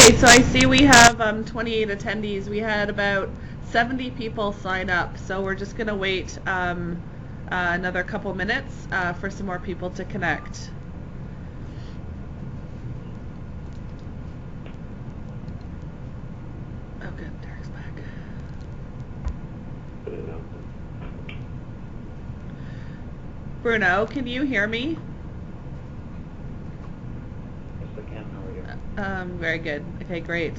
Okay, so I see we have 28 attendees. We had about 70 people sign up, so we're just going to wait another couple minutes for some more people to connect. Oh, good. Derek's back. Bruno, can you hear me? Yes, I can. How are you? Very good. Okay, great.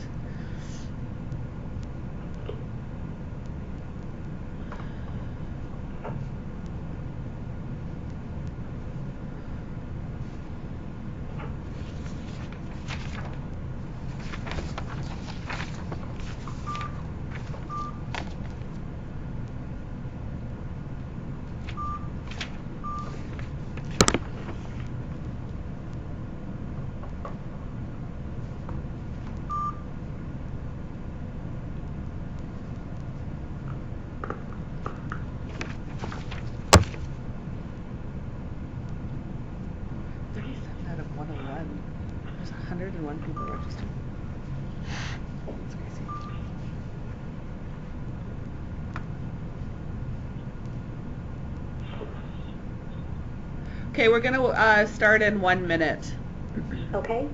Out of 101. There's 101 people registered. That's crazy. Okay, we're going to start in 1 minute. Okay.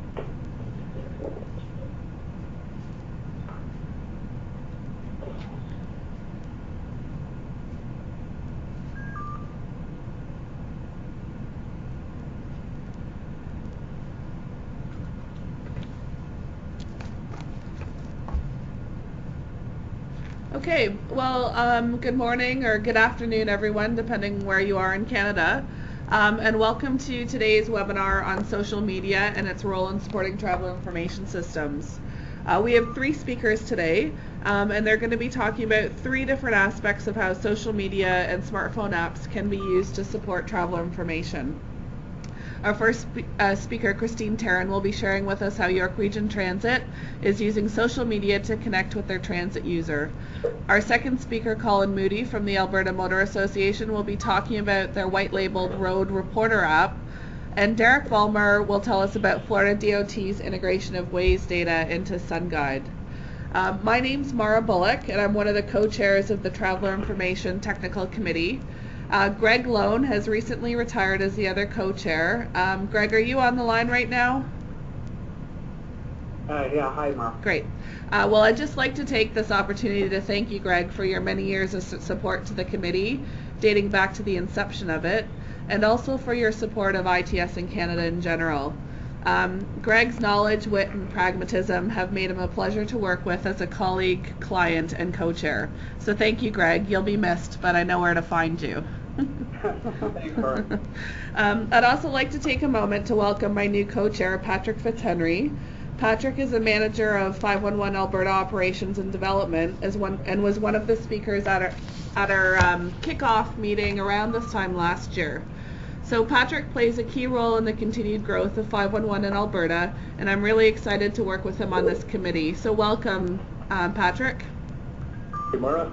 Okay, well, good morning or good afternoon, everyone, depending where you are in Canada. And welcome to today's webinar on social media and its role in supporting travel information systems. We have 3 speakers today, and they're going to be talking about 3 different aspects of how social media and smartphone apps can be used to support travel information. Our first speaker, Christine Tarrant, will be sharing with us how York Region Transit is using social media to connect with their transit user. Our second speaker, Colin Moody from the Alberta Motor Association, will be talking about their white-labeled Road Reporter app. And Derek Vollmer will tell us about Florida DOT's integration of Waze data into SunGuide. My name's Mara Bullock, and I'm one of the co-chairs of the Traveler Information Technical Committee. Greg Lone has recently retired as the other co-chair. Greg, are you on the line right now? Yeah, hi, Mark. Great. Well, I'd just like to take this opportunity to thank you, Greg, for your many years of support to the committee, dating back to the inception of it, and also for your support of ITS in Canada in general. Greg's knowledge, wit, and pragmatism have made him a pleasure to work with as a colleague, client, and co-chair. So thank you, Greg. You'll be missed, but I know where to find you. Thanks, Mark. I'd also like to take a moment to welcome my new co-chair, Patrick Fitzhenry. Patrick is a manager of 511 Alberta Operations and Development and was one of the speakers at our kickoff meeting around this time last year. So Patrick plays a key role in the continued growth of 511 in Alberta, and I'm really excited to work with him on this committee. So welcome, Patrick. Hey, Mara.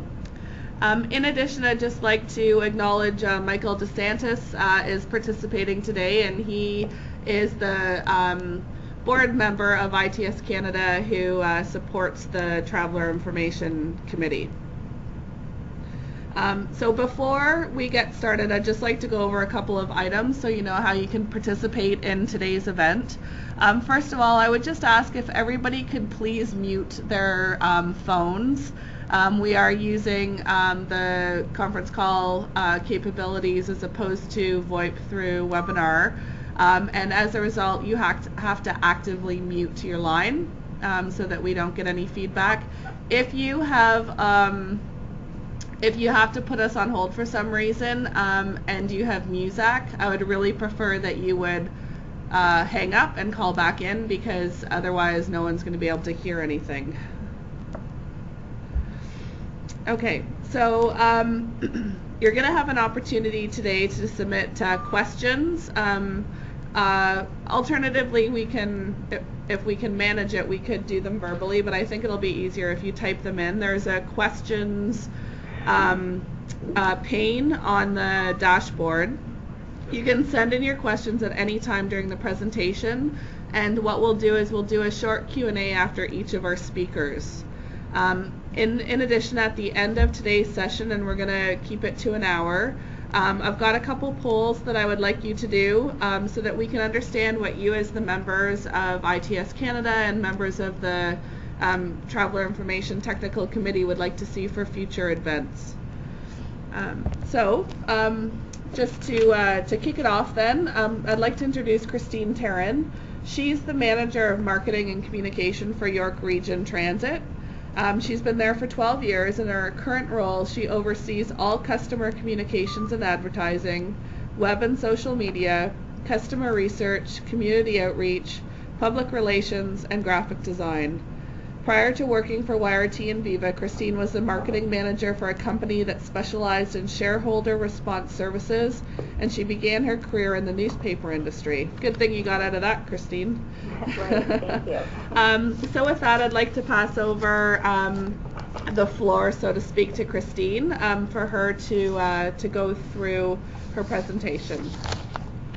In addition, I'd just like to acknowledge Michael DeSantis is participating today, and he is the board member of ITS Canada who supports the Traveler Information Committee. So before we get started, I'd just like to go over a couple of items so you know how you can participate in today's event. First of all, I would just ask if everybody could please mute their phones. We are using the conference call capabilities as opposed to VoIP through webinar. And as a result, you have to actively mute your line so that we don't get any feedback. If you have to put us on hold for some reason and you have Muzak, I would really prefer that you would hang up and call back in, because otherwise no one's going to be able to hear anything. Okay, so you're going to have an opportunity today to submit questions. Alternatively, if we can manage it, we could do them verbally, but I think it'll be easier if you type them in. There's a questions pane on the dashboard. You can send in your questions at any time during the presentation, And what we'll do is we'll do a short Q&A after each of our speakers. In addition, at the end of today's session, and we're going to keep it to an hour, I've got a couple polls that I would like you to do so that we can understand what you as the members of ITS Canada and members of the Traveller Information Technical Committee would like to see for future events. Just to kick it off then, I'd like to introduce Christine Tarrant. She's the Manager of Marketing and Communication for York Region Transit. She's been there for 12 years. In her current role, she oversees all customer communications and advertising, web and social media, customer research, community outreach, public relations, and graphic design. Prior to working for YRT and Viva, Christine was the marketing manager for a company that specialized in shareholder response services, and she began her career in the newspaper industry. Good thing you got out of that, Christine. Right, thank you. So with that, I'd like to pass over the floor, so to speak, to Christine for her to go through her presentation.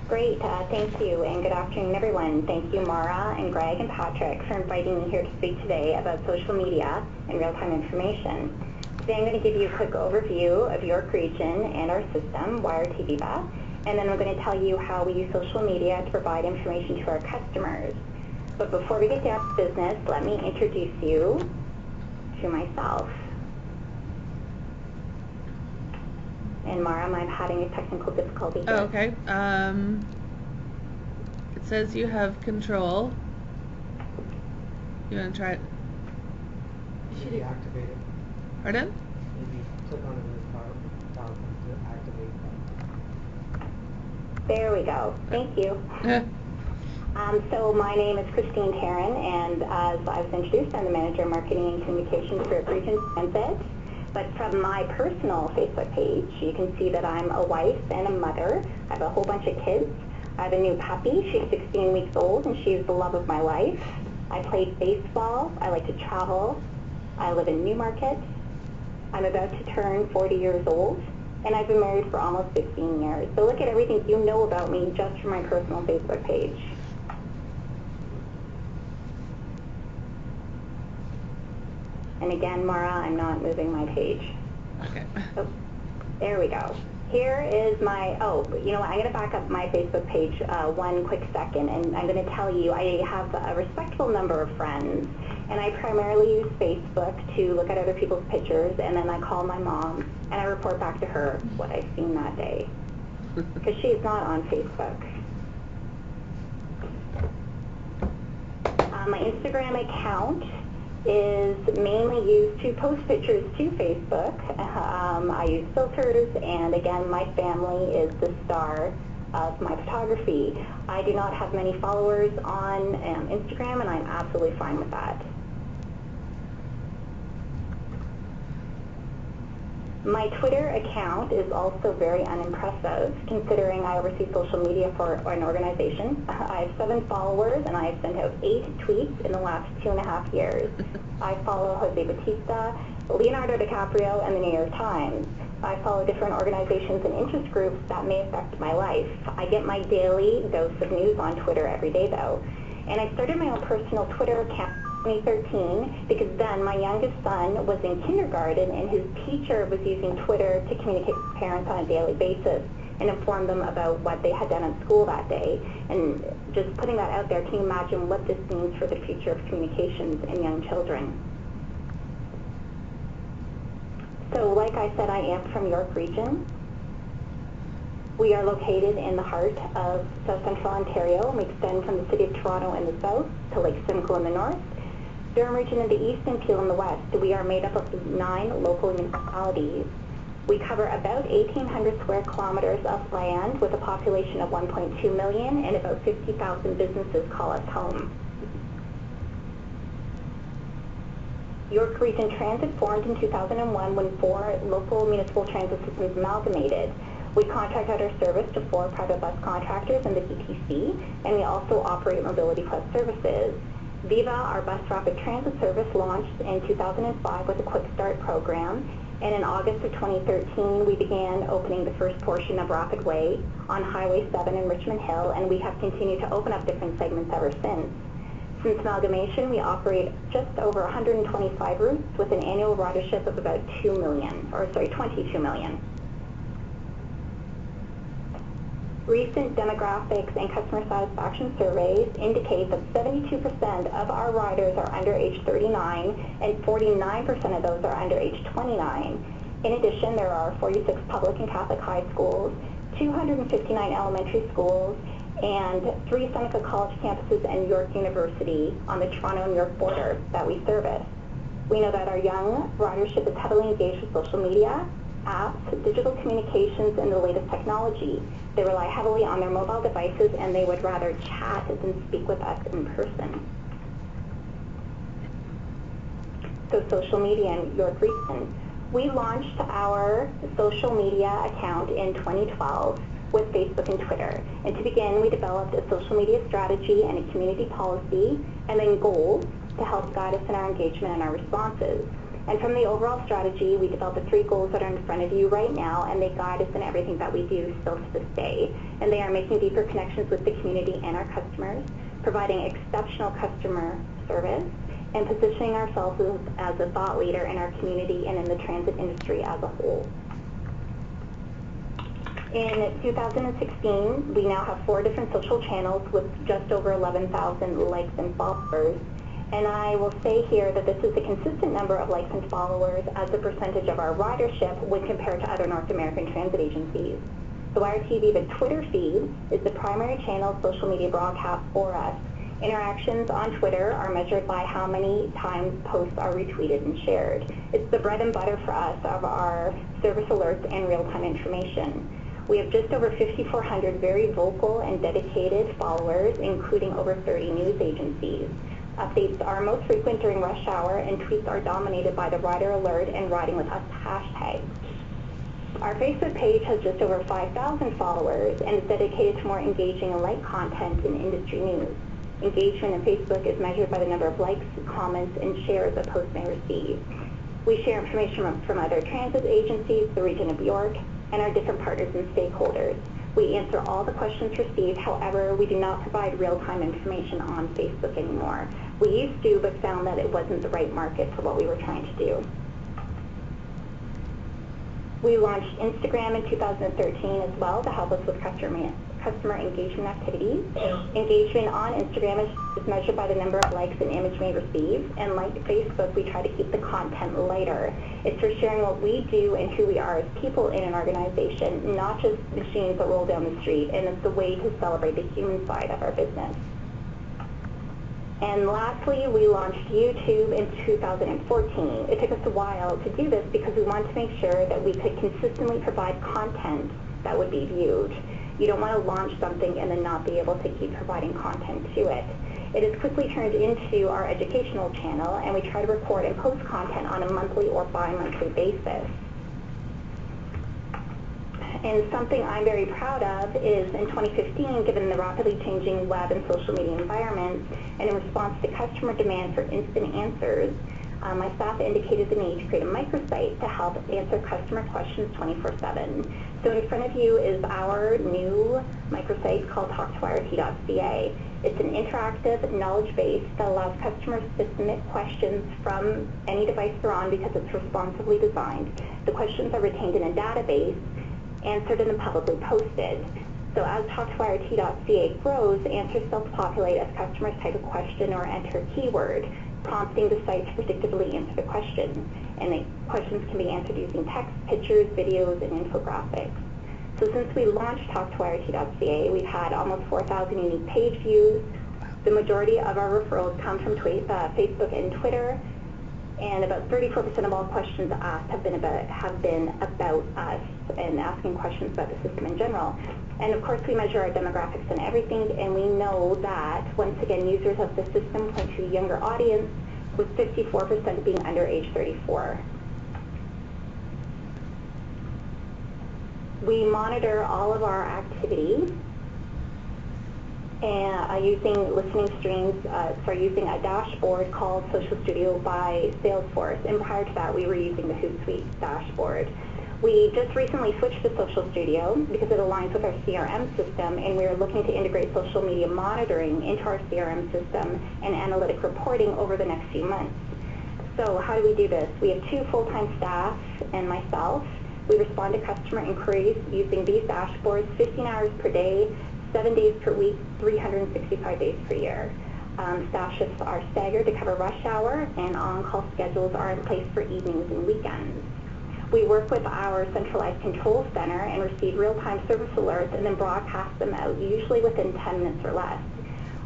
Great, thank you, and good afternoon, everyone. Thank you, Mara and Greg and Patrick, for inviting me here to speak today about social media and real-time information. Today I'm going to give you a quick overview of York Region and our system, YRT Viva, and then I'm going to tell you how we use social media to provide information to our customers. But before we get down to business, let me introduce you to myself. And Mara, I'm having a technical difficulty here. Oh, okay. It says you have control. You want to try it? Should be activated. Pardon? Maybe click on the power to activate that. There we go. Thank you. So my name is Christine Tarrant, and as I was introduced, I'm the Manager of Marketing and Communications for Region Transit. But from my personal Facebook page, you can see that I'm a wife and a mother. I have a whole bunch of kids. I have a new puppy. She's 16 weeks old, and she's the love of my life. I played baseball. I like to travel. I live in Newmarket. I'm about to turn 40 years old, and I've been married for almost 15 years. So look at everything you know about me just from my personal Facebook page. And again, Mara, I'm not moving my page. Okay. Oh, there we go. Here is my, you know what, I'm going to back up my Facebook page one quick second, and I'm going to tell you I have a respectable number of friends, and I primarily use Facebook to look at other people's pictures, and then I call my mom, and I report back to her what I've seen that day, because she's not on Facebook. My Instagram account is mainly used to post pictures to Facebook. I use filters, and again, my family is the star of my photography. I do not have many followers on Instagram, and I'm absolutely fine with that. My Twitter account is also very unimpressive, considering I oversee social media for an organization. I have 7 followers, and I have sent out 8 tweets in the last 2.5 years. I follow Jose Bautista, Leonardo DiCaprio, and the New York Times. I follow different organizations and interest groups that may affect my life. I get my daily dose of news on Twitter every day, though. And I started my own personal Twitter account 2013 because then my youngest son was in kindergarten and his teacher was using Twitter to communicate with parents on a daily basis and inform them about what they had done in school that day. And just putting that out there, can you imagine what this means for the future of communications in young children? So like I said, I am from York Region. We are located in the heart of South Central Ontario, and we extend from the City of Toronto in the south to Lake Simcoe in the north, Durham Region in the east, and Peel in the west. We are made up of 9 local municipalities. We cover about 1,800 square kilometers of land with a population of 1.2 million, and about 50,000 businesses call us home. York Region Transit formed in 2001 when 4 local municipal transit systems amalgamated. We contract out our service to 4 private bus contractors in the DTC, and we also operate Mobility Plus services. Viva, our bus rapid transit service, launched in 2005 with a quick start program, And in August of 2013, we began opening the first portion of Rapid Way on Highway 7 in Richmond Hill, and we have continued to open up different segments ever since. Since amalgamation, we operate just over 125 routes with an annual ridership of about 22 million. Recent demographics and customer satisfaction surveys indicate that 72% of our riders are under age 39 and 49% of those are under age 29. In addition, there are 46 public and Catholic high schools, 259 elementary schools, and 3 Seneca College campuses and York University on the Toronto-New York border that we service. We know that our young ridership is heavily engaged with social media, apps, digital communications, and the latest technology. They rely heavily on their mobile devices, and they would rather chat than speak with us in person. So social media in York Region. We launched our social media account in 2012 with Facebook and Twitter. And to begin, we developed a social media strategy and a community policy, and then goals to help guide us in our engagement and our responses. And from the overall strategy, we developed the 3 goals that are in front of you right now, and they guide us in everything that we do still to this day. And they are making deeper connections with the community and our customers, providing exceptional customer service, and positioning ourselves as a thought leader in our community and in the transit industry as a whole. In 2016, we now have 4 different social channels with just over 11,000 likes and followers. And I will say here that this is a consistent number of likes and followers as a percentage of our ridership when compared to other North American transit agencies. So WireTV, the Twitter feed, is the primary channel of social media broadcast for us. Interactions on Twitter are measured by how many times posts are retweeted and shared. It's the bread and butter for us of our service alerts and real-time information. We have just over 5,400 very vocal and dedicated followers, including over 30 news agencies. Updates are most frequent during rush hour, and tweets are dominated by the Rider Alert and Riding With Us hashtags. Our Facebook page has just over 5,000 followers and is dedicated to more engaging and light content in industry news. Engagement in Facebook is measured by the number of likes, comments, and shares a post may receive. We share information from other transit agencies, the region of York, and our different partners and stakeholders. We answer all the questions received, however, we do not provide real-time information on Facebook anymore. We used to, but found that it wasn't the right market for what we were trying to do. We launched Instagram in 2013 as well to help us with customer engagement activities. Engagement on Instagram is measured by the number of likes an image may receive, and like Facebook, we try to keep the content lighter. It's for sharing what we do and who we are as people in an organization, not just machines that roll down the street, and it's a way to celebrate the human side of our business. And lastly, we launched YouTube in 2014. It took us a while to do this because we wanted to make sure that we could consistently provide content that would be viewed. You don't want to launch something and then not be able to keep providing content to it. It has quickly turned into our educational channel, and we try to record and post content on a monthly or bi-monthly basis. And something I'm very proud of is in 2015, given the rapidly changing web and social media environments, and in response to customer demand for instant answers, my staff indicated the need to create a microsite to help answer customer questions 24/7. So in front of you is our new microsite called talktowirec.ca. It's an interactive knowledge base that allows customers to submit questions from any device they're on because it's responsibly designed. The questions are retained in a database, answered and publicly posted. So as talktowirec.ca grows, answers self-populate as customers type a question or enter a keyword, prompting the site to predictably answer the question. And the questions can be answered using text, pictures, videos, and infographics. So since we launched talktowirec.ca, we've had almost 4,000 unique page views. The majority of our referrals come from Facebook and Twitter, and about 34% of all questions asked have been about us and asking questions about the system in general. And of course, we measure our demographics and everything, and we know that, once again, users of the system point to a younger audience, with 54% being under age 34. We monitor all of our activity, and using listening streams, using a dashboard called Social Studio by Salesforce. And prior to that, we were using the Hootsuite dashboard. We just recently switched to Social Studio because it aligns with our CRM system, and we are looking to integrate social media monitoring into our CRM system and analytic reporting over the next few months. So how do we do this? We have 2 full-time staff and myself. We respond to customer inquiries using these dashboards 15 hours per day, 7 days per week, 365 days per year. Staff shifts are staggered to cover rush hour, and on-call schedules are in place for evenings and weekends. We work with our centralized control center and receive real-time service alerts and then broadcast them out, usually within 10 minutes or less.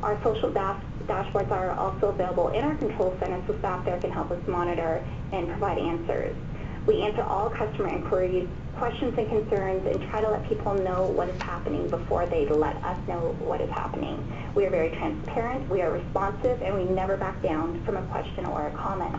Our social dashboards are also available in our control center, so staff there can help us monitor and provide answers. We answer all customer inquiries, questions and concerns, and try to let people know what is happening before they let us know what is happening. We are very transparent, we are responsive, and we never back down from a question or a comment.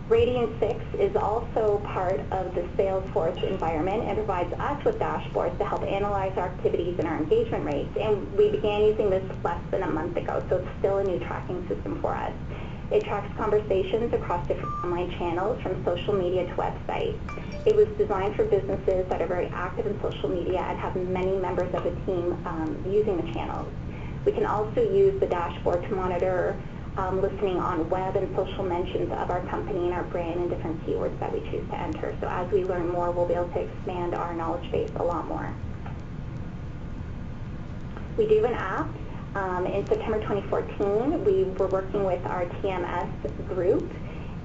Radian 6 is also part of the Salesforce environment and provides us with dashboards to help analyze our activities and our engagement rates. And we began using this less than a month ago, so it's still a new tracking system for us. It tracks conversations across different online channels, from social media to websites. It was designed for businesses that are very active in social media and have many members of the team using the channels. We can also use the dashboard to monitor listening on web and social mentions of our company and our brand and different keywords that we choose to enter. So as we learn more, we'll be able to expand our knowledge base a lot more. We do have an app. In September 2014, we were working with our TMS group,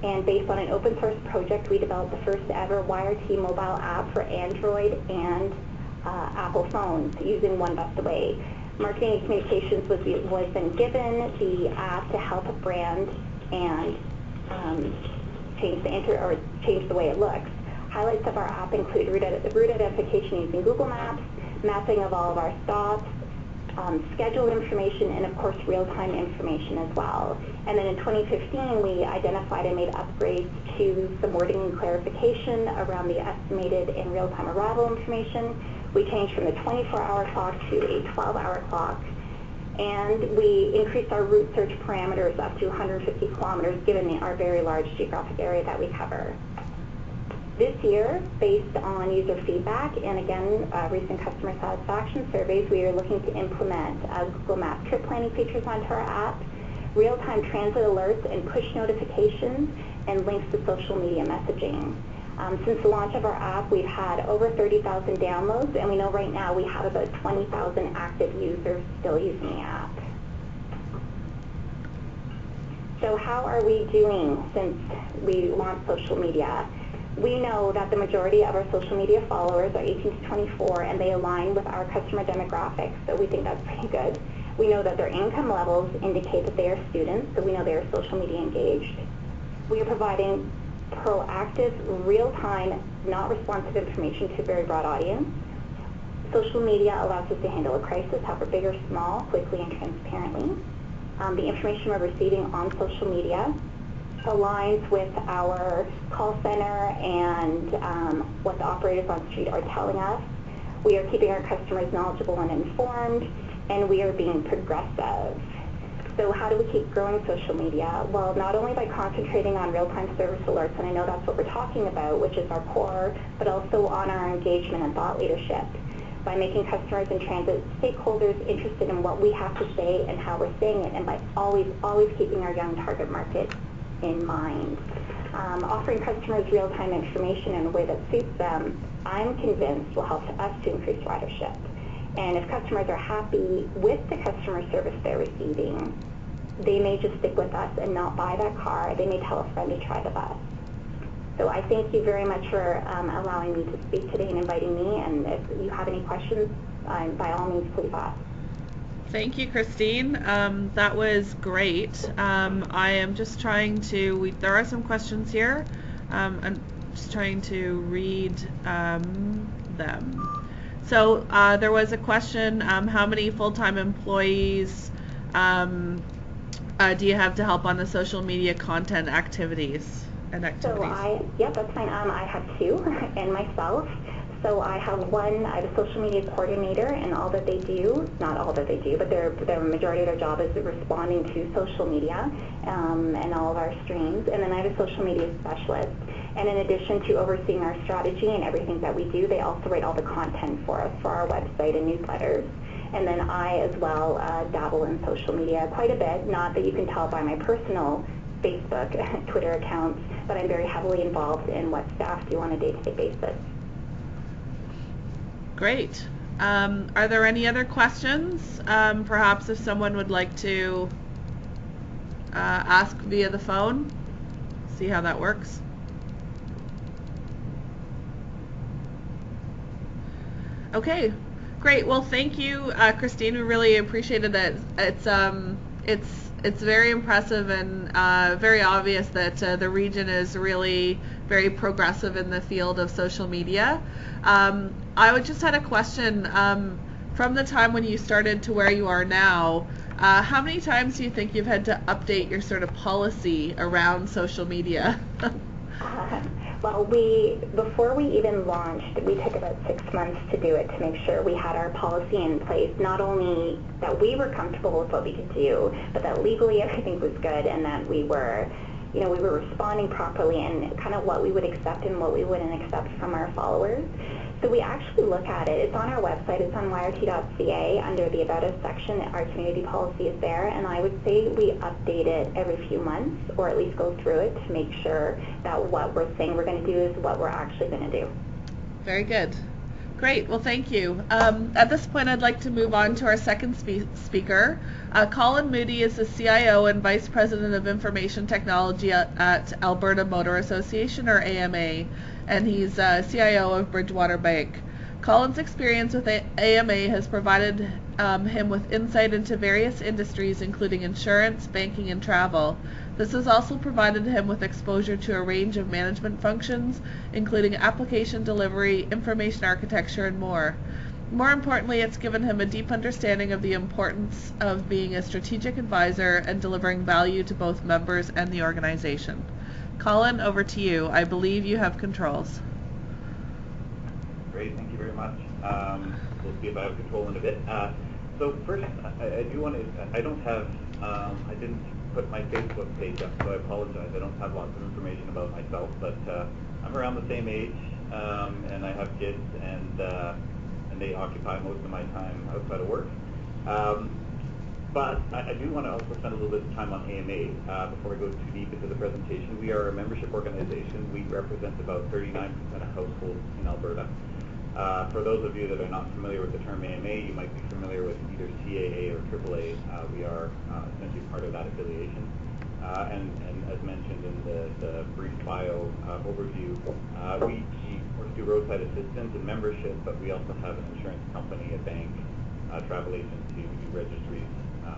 and based on an open source project, we developed the first ever YRT mobile app for Android and Apple phones using One Bus Away. Marketing and communications was then given the app to help a brand and change the way it looks. Highlights of our app include route identification using Google Maps, mapping of all of our stops, schedule information, and of course real-time information as well. And then in 2015, we identified and made upgrades to some wording and clarification around the estimated and real-time arrival information. We changed from the 24-hour clock to a 12-hour clock, and we increased our route search parameters up to 150 kilometers given our very large geographic area that we cover. This year, based on user feedback and again recent customer satisfaction surveys, we are looking to implement Google Maps trip planning features onto our app, real-time transit alerts and push notifications, and links to social media messaging. Since the launch of our app, we've had over 30,000 downloads, and we know right now we have about 20,000 active users still using the app. So how are we doing since we launched social media? We know that the majority of our social media followers are 18 to 24, and they align with our customer demographics, so we think that's pretty good. We know that their income levels indicate that they are students, so we know they are social media engaged. We are providing proactive, real-time, not responsive information to a very broad audience. Social media allows us to handle a crisis, however big or small, quickly and transparently. The information we're receiving on social media aligns with our call center and what the operators on the street are telling us. We are keeping our customers knowledgeable and informed, and we are being progressive. So how do we keep growing social media? Well, not only by concentrating on real-time service alerts, and I know that's what we're talking about, which is our core, but also on our engagement and thought leadership. By making customers and transit stakeholders interested in what we have to say and how we're saying it, and by always keeping our young target market in mind. Offering customers real-time information in a way that suits them, I'm convinced will help us to increase ridership. And if customers are happy with the customer service they're receiving, they may just stick with us and not buy that car. They may tell a friend to try the bus. So I thank you very much for allowing me to speak today and inviting me. And if you have any questions, by all means, please ask. Thank you, Christine. That was great. I am just trying to, there are some questions here. I'm just trying to read them. So there was a question, how many full-time employees do you have to help on the social media content activities and activities? So that's fine. I have 2 and myself. So I have a social media coordinator, and all that they do, not all that they do, but their majority of their job is responding to social media and all of our streams. And then I have a social media specialist. And in addition to overseeing our strategy and everything that we do, they also write all the content for us for our website and newsletters. And then I, as well, dabble in social media quite a bit. Not that you can tell by my personal Facebook, Twitter accounts, but I'm very heavily involved in what staff do on a day-to-day basis. Great. Are there any other questions? Perhaps if someone would like to ask via the phone, see how that works. Okay, great. Well, thank you, Christine. We really appreciated it. It's very impressive and very obvious that the region is really very progressive in the field of social media. I would just had a question. From the time when you started to where you are now, how many times do you think you've had to update your sort of policy around social media? Well, before we even launched, we took about 6 months to do it to make sure we had our policy in place, not only that we were comfortable with what we could do, but that legally everything was good and that we were responding properly and kind of what we would accept and what we wouldn't accept from our followers. So we actually look at it. It's on our website. It's on yrt.ca under the About Us section. Our community policy is there, and I would say we update it every few months, or at least go through it to make sure that what we're saying we're going to do is what we're actually going to do. Very good. Great. Well, thank you. At this point, I'd like to move on to our second speaker. Colin Moody is the CIO and Vice President of Information Technology at Alberta Motor Association, or AMA, and he's CIO of Bridgewater Bank. Colin's experience with AMA has provided him with insight into various industries, including insurance, banking, and travel. This has also provided him with exposure to a range of management functions, including application delivery, information architecture, and more. More importantly, it's given him a deep understanding of the importance of being a strategic advisor and delivering value to both members and the organization. Colin, over to you. I believe you have controls. Great, thank you very much. We'll see if I have control in a bit. So first, I do want to, I didn't put my Facebook page up, so I apologize. I don't have lots of information about myself, but I'm around the same age, and I have kids, and they occupy most of my time outside of work. But I do want to also spend a little bit of time on AMA before I go too deep into the presentation. We are a membership organization. We represent about 39% of households in Alberta. For those of you that are not familiar with the term AMA, you might be familiar with either CAA or AAA. We are essentially part of that affiliation. And as mentioned in the brief bio overview, we of course do roadside assistance and membership, but we also have an insurance company, a bank, travel agency, we do registries.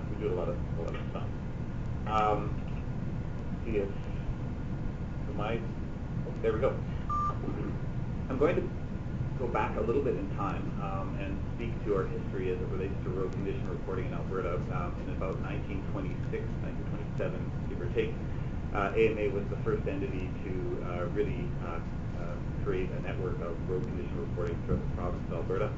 We do a lot of stuff. See if there we go. I'm going to go back a little bit in time and speak to our history as it relates to road condition reporting in Alberta. In about 1926, 1927, give or take, AMA was the first entity to really create a network of road condition reporting throughout the province of Alberta.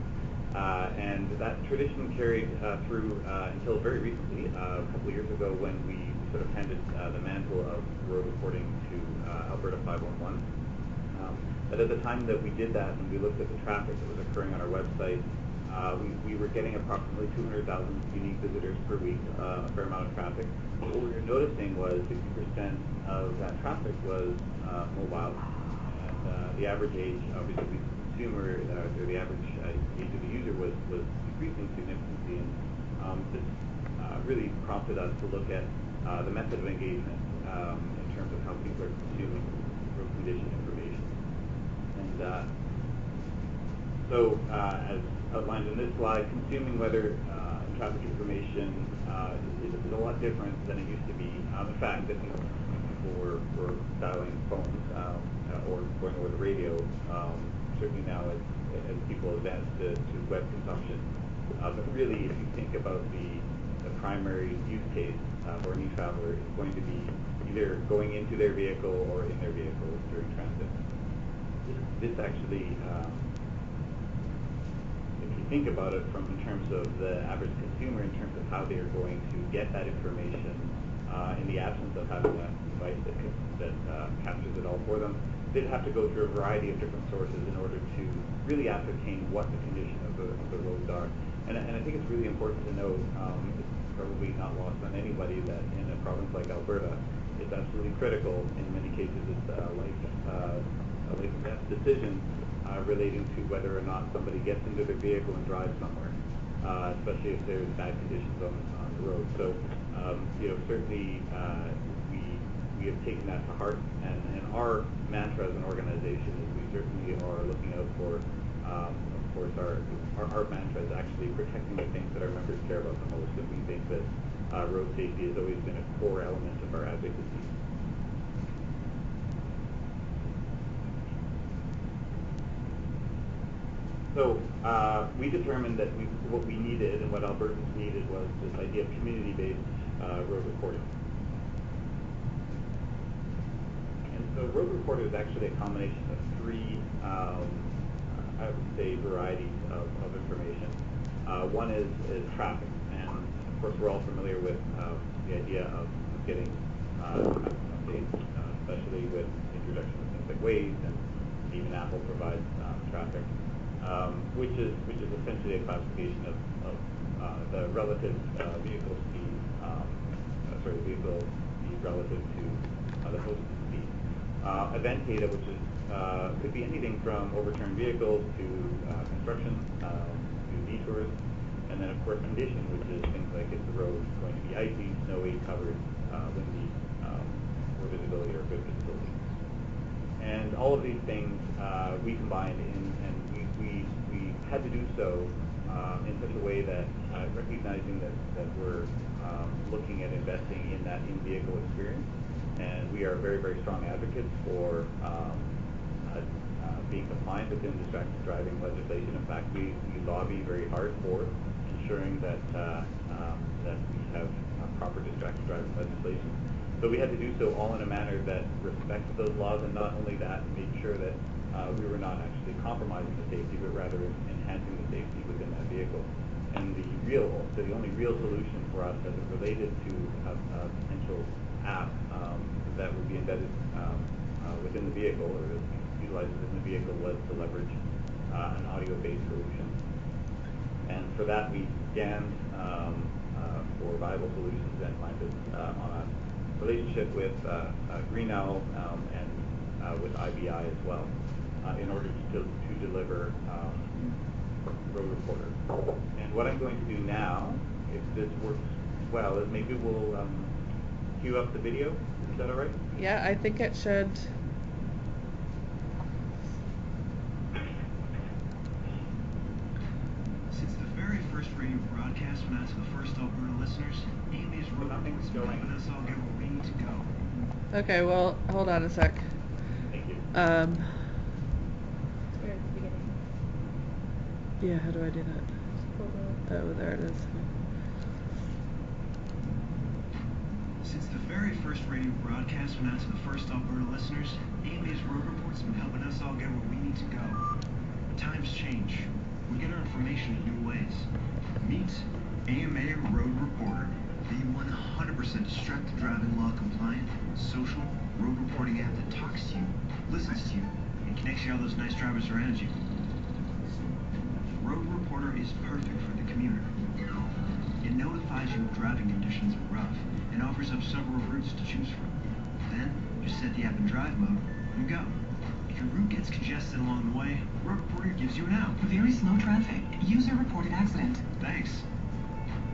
And that tradition carried through until very recently, a couple of years ago, when we sort of handed the mantle of road reporting to Alberta 511. But at the time that we did that, and we looked at the traffic that was occurring on our website, we were getting approximately 200,000 unique visitors per week, a fair amount of traffic. But what we were noticing was 60% of that traffic was mobile. And the average age, obviously, the consumer, or the average age of the user was decreasing significantly. And this really prompted us to look at the method of engagement in terms of how people are consuming road condition information. And so, as outlined in this slide, consuming weather and traffic information is a lot different than it used to be. In fact, I think people were dialing phones or going over the radio, certainly now as people advance to web consumption. But really, if you think about the primary use case for any traveler, is going to be either going into their vehicle or in their vehicle during transit. This actually you think about it from in terms of the average consumer, in terms of how they are going to get that information in the absence of having a device that captures it all for them, they'd have to go through a variety of different sources in order to really ascertain what the condition of the roads are. And I think it's really important to note, it's probably not lost on anybody, that in a province like Alberta, it's absolutely critical. In many cases, it's a life and death decision relating to whether or not somebody gets into their vehicle and drives somewhere, especially if there's bad conditions on the road. So, certainly we have taken that to heart, and our mantra as an organization is we certainly are looking out for, of course, our mantra is actually protecting the things that our members care about the most, and we think that road safety has always been a core element of our advocacy. So we determined that what we needed and what Albertans needed was this idea of community-based road reporting. And so road reporter is actually a combination of three, I would say, varieties of information. One is traffic, and of course we're all familiar with the idea of getting traffic updates, especially with the introduction of things like Waze, and even Apple provides traffic, which is essentially a classification of the relative vehicle speed, vehicle speed relative to the posted speed. Event data, which is could be anything from overturned vehicles to construction to detours, and then of course condition, which is things like is the road going to be icy, snowy, covered, windy, poor visibility, or good visibility. And all of these things we combined and we had to do so in such a way that recognizing that we're looking at investing in that in-vehicle experience. And we are very, very strong advocates for being compliant within distracted driving legislation. In fact, we lobby very hard for ensuring that we have proper distracted driving legislation. So we had to do so all in a manner that respects those laws, and not only that, made sure that we were not actually compromising the safety, but rather enhancing the safety within that vehicle. And the only real solution for us as it related to a potential app that would be embedded within the vehicle, or utilized within the vehicle, was to leverage an audio-based solution. And for that, we scanned for viable solutions and landed on a relationship with Green Owl and with IBI as well, in order to deliver Road Reporter. And what I'm going to do now, if this works well, is maybe we'll cue up the video. Is that all right? Yeah, I think it should. Since the very first radio broadcast went out to the first Alberta listeners, AMA's road reports been helping us all get where we need to go. Okay, well, hold on a sec. Thank you. Where's the beginning? Yeah, how do I do that? Oh, there it is. Since the very first radio broadcast went out to the first Alberta listeners, AMA's road reports have been helping us all get where we need to go. But times change. We get our information in new ways. Meet AMA Road Reporter, the 100% distracted driving law compliant, social, road reporting app that talks to you, listens to you, and connects you to all those nice drivers around you. Road Reporter is perfect for the commuter. It notifies you if driving conditions are rough and offers up several routes to choose from. Then, just set the app in drive mode and go. If your route gets congested along the way, Road Reporter gives you an out. Very slow traffic. User-reported accident. Thanks.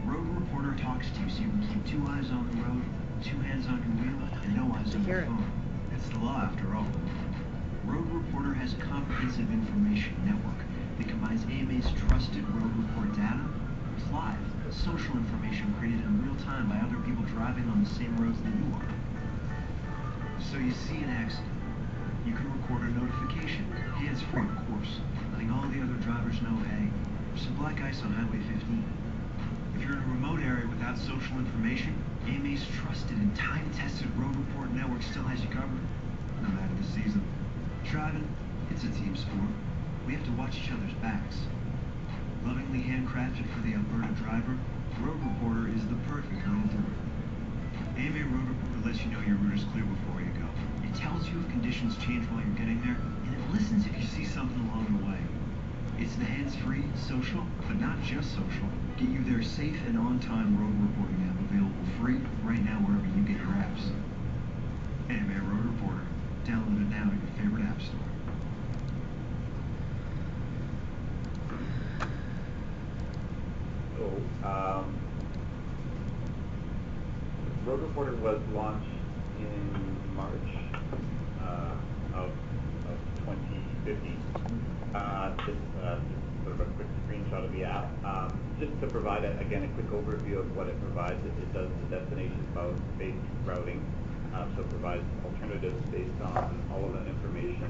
Road Reporter talks to you so you can keep 2 eyes on the road, 2 hands on your wheel, and no eyes on your phone. It's the law after all. Road Reporter has a comprehensive information network that combines AMA's trusted road report data with live, social information created in real time by other people driving on the same roads that you are. So you see an accident. You can record a notification, hands-free of course, letting all the other drivers know, hey, there's some black ice on Highway 15. If you're in a remote area without social information, AMA's trusted and time-tested road report network still has you covered, no matter the season. Driving, it's a team sport. We have to watch each other's backs. Lovingly handcrafted for the Alberta driver, Road Reporter is the perfect way to do it. AMA Road Reporter lets you know your route is clear before you go. It tells you if conditions change while you're getting there, and it listens if you see something along the way. It's the hands-free, social, but not just social, get you there safe and on-time road reporting app available free right now wherever you get your apps. AMA Road Reporter. Download it now in your favorite app store. So, Road Reporter was launched in March of 2015. This is sort of a quick screenshot of the app. Just to provide, again, a quick overview of what it provides, it does the destination-based routing. So it provides alternatives based on all of that information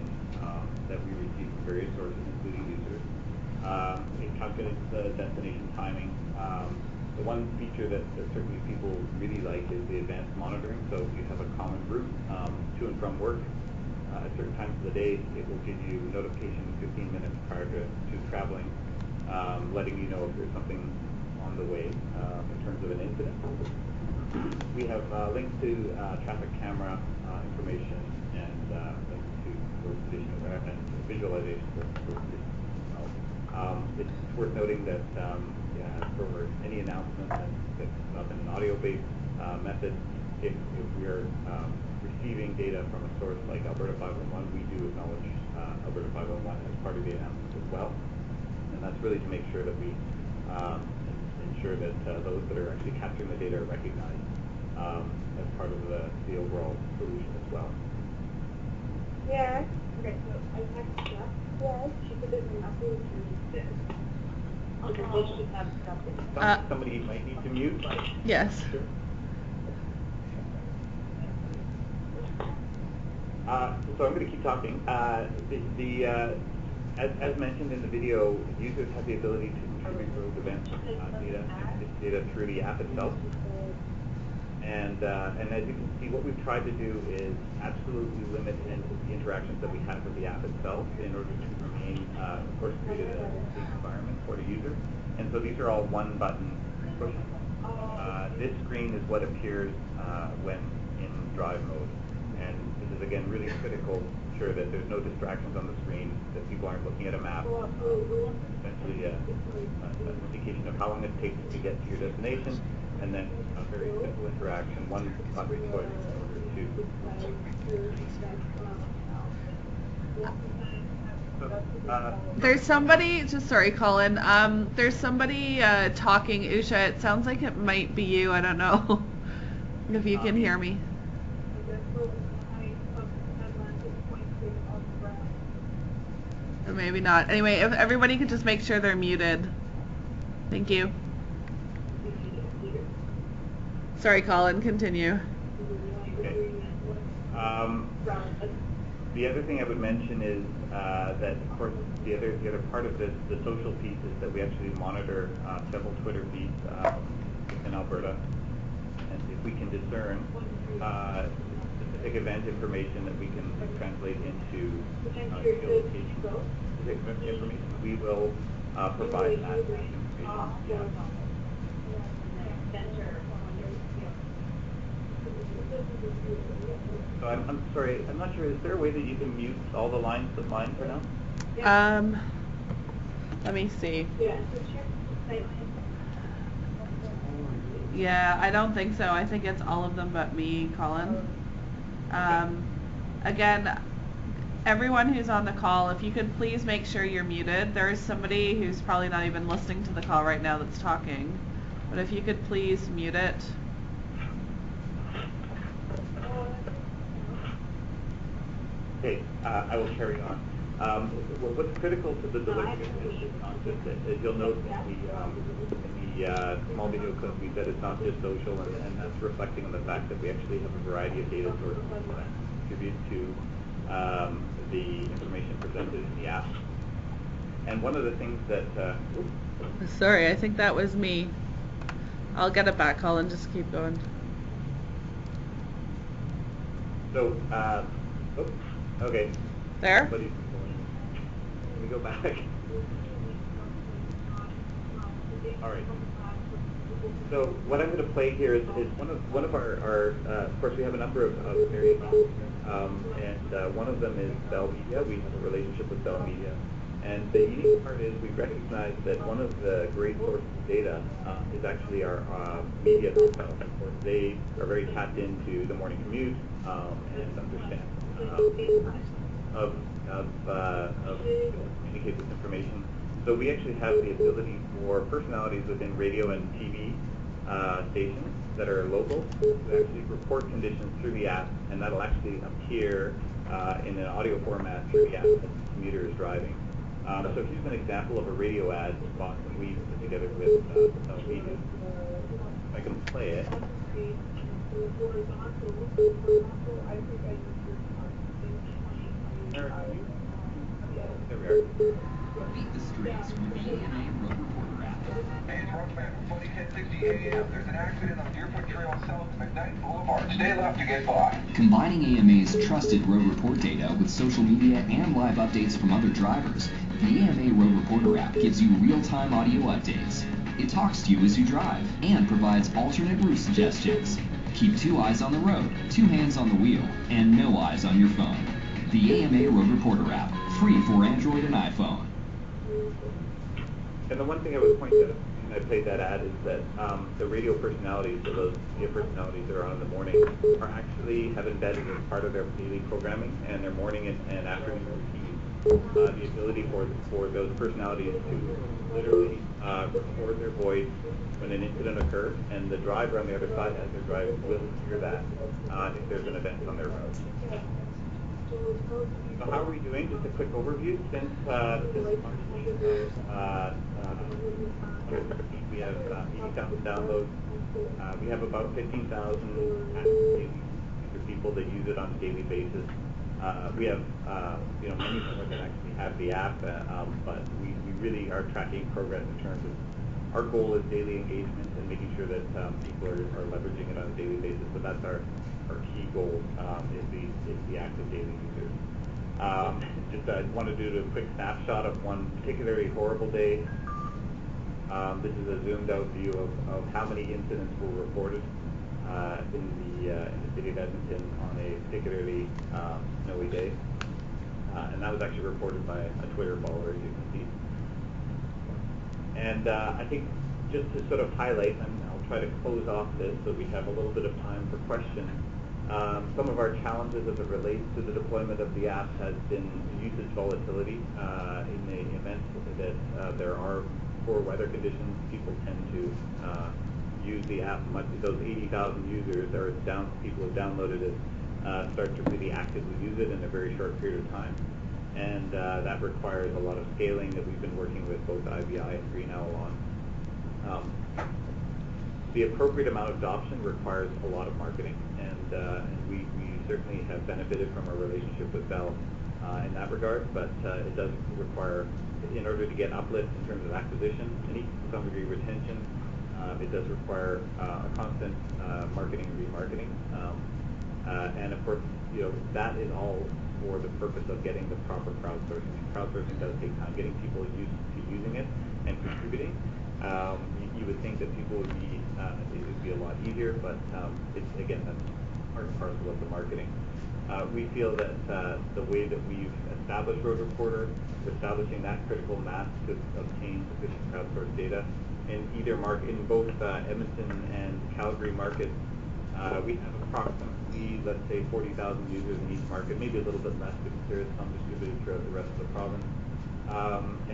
that we receive from various sources, including users. It calculates the destination timing. The one feature that certainly people really like is the advanced monitoring. So if you have a common route to and from work at certain times of the day, it will give you notification 15 minutes prior to traveling, letting you know if there's something on the way in terms of an incident. We have links to traffic camera information and links to road condition and visualizations of road conditions as well. It's worth noting that for any announcement that's not in an audio-based method, if we are receiving data from a source like Alberta 511, we do acknowledge Alberta 511 as part of the announcement as well. And that's really to make sure that we ensure that those that are actually capturing the data are recognized as part of the overall solution as well. Yeah. Okay, so I texted Jeff. Yes. She said there's an update to this. They should have something. Somebody might need to mute. Yes. Sure. So I'm going to keep talking. As mentioned in the video, users have the ability to contribute road events data through the app itself. And as you can see, what we've tried to do is absolutely limit the interactions that we have with the app itself in order to remain, of course, create a safe environment for the user. And so these are all one-button pushes. This screen is what appears when in drive mode. And this is, again, really critical to ensure that there's no distractions on the screen, that people aren't looking at a map. Essentially, an indication of how long it takes to get to your destination, and then a very simple interaction, one button push in order to... There's somebody, sorry, Colin, there's somebody talking. Usha, it sounds like it might be you. I don't know if you can hear me. Or maybe not. Anyway, if everybody could just make sure they're muted. Thank you. Sorry, Colin, continue. Okay. The other thing I would mention is that, of course, the other part of this, the social piece, is that we actually monitor several Twitter feeds in Alberta, and if we can discern specific event information that we can translate into geolocation information, we will provide that information. Yeah. So I'm sorry, I'm not sure, is there a way that you can mute all the lines but mine for now? Let me see. Yeah, I don't think so. I think it's all of them but me, Colin. Again, everyone who's on the call, if you could please make sure you're muted. There is somebody who's probably not even listening to the call right now that's talking. But if you could please mute it. Okay, I will carry on. What's critical to the delivery of this is not just this. As you'll note in the small video clip, we said it's not just social, and that's reflecting on the fact that we actually have a variety of data sources that contribute to the information presented in the app. And one of the things that... Sorry, I think that was me. I'll get it back, Colin. Just keep going. So, okay. There? Let me go back. All right. So what I'm going to play here is one of our of course we have a number of various and one of them is Bell Media. We have a relationship with Bell Media, and the unique part is we recognize that one of the great sources of data is actually our media themselves. Of course, they are very tapped into the morning commute and understand of communicate this information. So we actually have the ability for personalities within radio and TV stations that are local to actually report conditions through the app, and that'll actually appear in an audio format through the app as the commuter is driving. So here's an example of a radio ad spot that we put together with Bell Media. If I can play it. There we are. Beat the streets with the AMA Road Reporter app. Hey, it's Roadman from Funny 1060 AM. There's an accident on Deerfoot Trail south of McKnight Boulevard. Stay left to get by. Combining AMA's trusted road report data with social media and live updates from other drivers, the AMA Road Reporter app gives you real-time audio updates. It talks to you as you drive and provides alternate route suggestions. Keep 2 eyes on the road, 2 hands on the wheel, and no eyes on your phone. The AMA Road Reporter app, free for Android and iPhone. And the one thing I would point out when I played that ad is that the radio personalities, so those media personalities that are on in the morning, are actually have embedded as part of their daily programming and their morning and afternoon routines. The ability for those personalities to literally record their voice when an incident occurs, and the driver on the other side, as they're driving, will hear that if there's an event on their road. So how are we doing? Just a quick overview. Since March we have 80,000 downloads. We have about 15,000 active people that use it on a daily basis. We have many more that actually have the app, but we really are tracking progress in terms of our goal is daily engagement and making sure that people are leveraging it on a daily basis. So that's our key goal is the active daily users. I want to do a quick snapshot of one particularly horrible day. This is a zoomed out view of how many incidents were reported in the city of Edmonton on a particularly snowy day. And that was actually reported by a Twitter follower, as you can see. And I think just to sort of highlight, and I'll try to close off this so we have a little bit of time for questions. Some of our challenges as it relates to the deployment of the app has been usage volatility. In the event that there are poor weather conditions, people tend to use the app. Those 80,000 users or people who downloaded it start to really actively use it in a very short period of time. And that requires a lot of scaling that we've been working with both IBI and Green Owl on. The appropriate amount of adoption requires a lot of marketing, and we certainly have benefited from our relationship with Bell in that regard, but it does require, in order to get uplift in terms of acquisition and even to some degree retention, it does require a constant marketing and remarketing. And of course, that is all for the purpose of getting the proper crowdsourcing. And crowdsourcing does take time. Getting people used to using it and contributing, you would think that people would be, it would be a lot easier, but it's, again, that's part and parcel of the marketing. We feel that the way that we've established Road Reporter, we're establishing that critical mass to obtain sufficient crowdsourced data in in both Edmonton and Calgary markets. We have approximately, let's say, 40,000 users in each market, maybe a little bit less because there is some distributed throughout the rest of the province.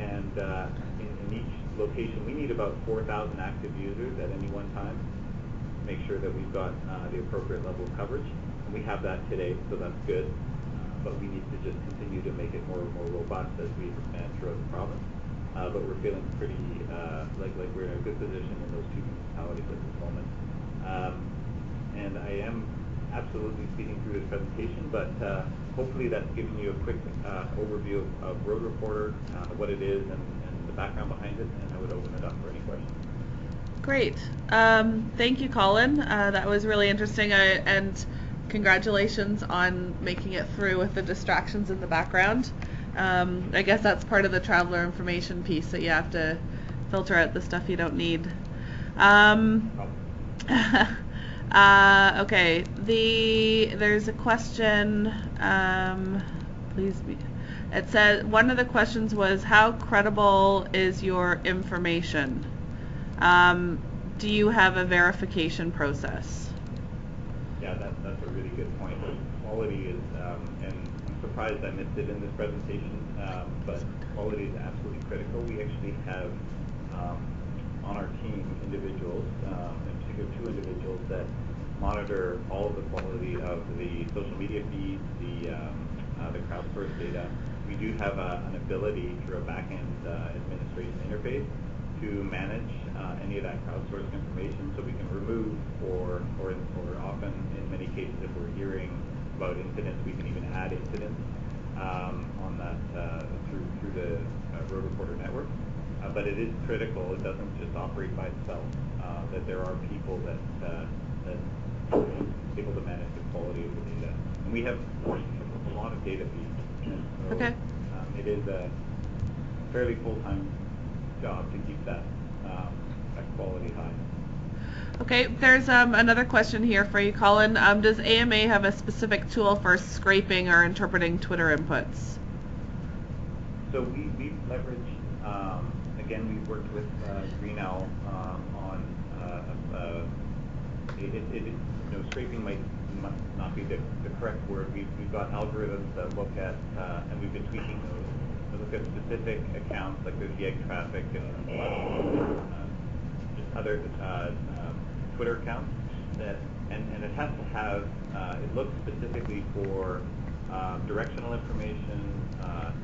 In each location, we need about 4,000 active users at any one time to make sure that we've got the appropriate level of coverage. And we have that today, so that's good. But we need to just continue to make it more and more robust as we expand throughout the province. But we're feeling pretty like we're in a good position in those two municipalities at this moment. And I am absolutely speeding through this presentation, but hopefully that's given you a quick overview of Road Reporter, what it is, and the background behind it, and I would open it up for any questions. Great. Thank you, Colin. That was really interesting, and congratulations on making it through with the distractions in the background. I guess that's part of the traveler information piece, that you have to filter out the stuff you don't need. Okay, there's a question, please be, it said, one of the questions was, how credible is your information? Do you have a verification process? Yeah, that's a really good point. Quality is, and I'm surprised I missed it in this presentation, but quality is absolutely critical. We actually have on our team individuals, in particular 2 individuals that monitor all of the quality of the social media feeds, the crowdsourced data. We do have an ability through a back-end administration interface to manage any of that crowdsourced information, so we can remove or often in many cases, if we're hearing about incidents, we can even add incidents on that through the Road Reporter network. But it is critical; it doesn't just operate by itself. That there are people that are able to manage the quality of the data, and we have a lot of data feeds. So, okay. It is a fairly full-time job to keep that quality high. Okay, there's another question here for you, Colin. Does AMA have a specific tool for scraping or interpreting Twitter inputs? So we leverage, again, we've worked with Green Owl on, scraping might not be the correct word. We've got algorithms that look at, and we've been tweaking those, to look at specific accounts, like there's YEG traffic and just other Twitter accounts, and it has to have, it looks specifically for directional information,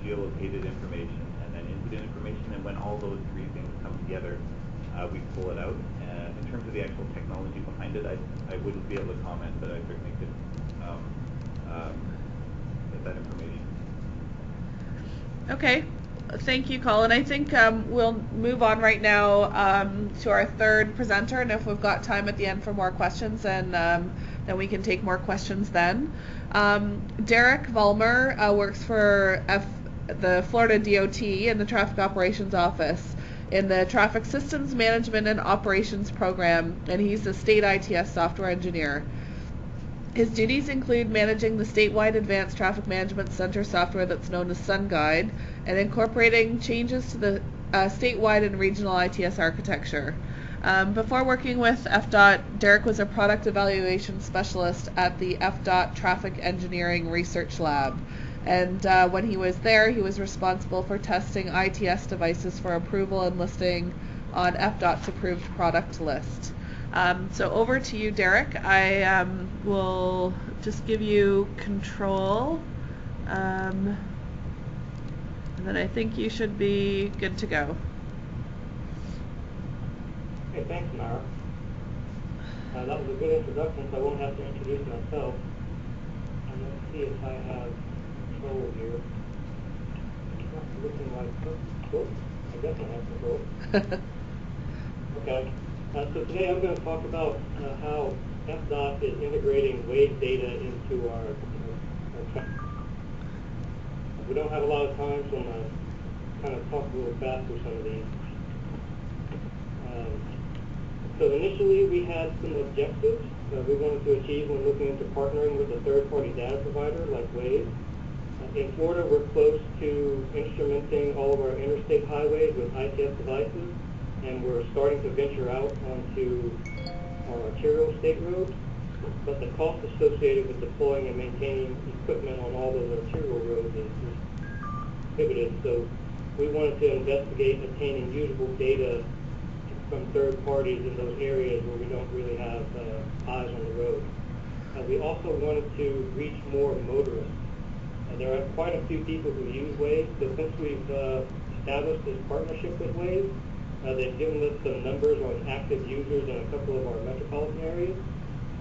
geolocated information, and then incident information, and when all those 3 things come together, we pull it out. In terms of the actual technology behind it, I wouldn't be able to comment, but I certainly could get that information. Okay, thank you, Colin. I think we'll move on right now to our 3rd presenter, and if we've got time at the end for more questions, then we can take more questions then. Derek Vollmer works for the Florida DOT in the Traffic Operations Office in the Traffic Systems Management and Operations Program, and he's a state ITS software engineer. His duties include managing the statewide Advanced Traffic Management Center software that's known as SunGuide, and incorporating changes to the statewide and regional ITS architecture. Before working with FDOT, Derek was a product evaluation specialist at the FDOT Traffic Engineering Research Lab. And when he was there, he was responsible for testing ITS devices for approval and listing on FDOT's approved product list. So over to you, Derek. I will just give you control. And then I think you should be good to go. Okay, thanks, Mara. That was a good introduction, so I won't have to introduce myself. And let's see if I have control here. It's not looking like, oh, I definitely have control. Okay. So today I'm going to talk about how FDOT is integrating wave data into our traffic. We don't have a lot of time, so I'm going to kind of talk a little fast through some of these. So initially we had some objectives we wanted to achieve when looking into partnering with a third-party data provider like Wave. In Florida, we're close to instrumenting all of our interstate highways with ITS devices, and we're starting to venture out onto our arterial state roads. But the cost associated with deploying and maintaining equipment on all those arterial roads is prohibitive. So we wanted to investigate obtaining usable data from third parties in those areas where we don't really have eyes on the road. We also wanted to reach more motorists. There are quite a few people who use Wave, so since we've established this partnership with Wave, they've given us some numbers on active users in a couple of our metropolitan areas.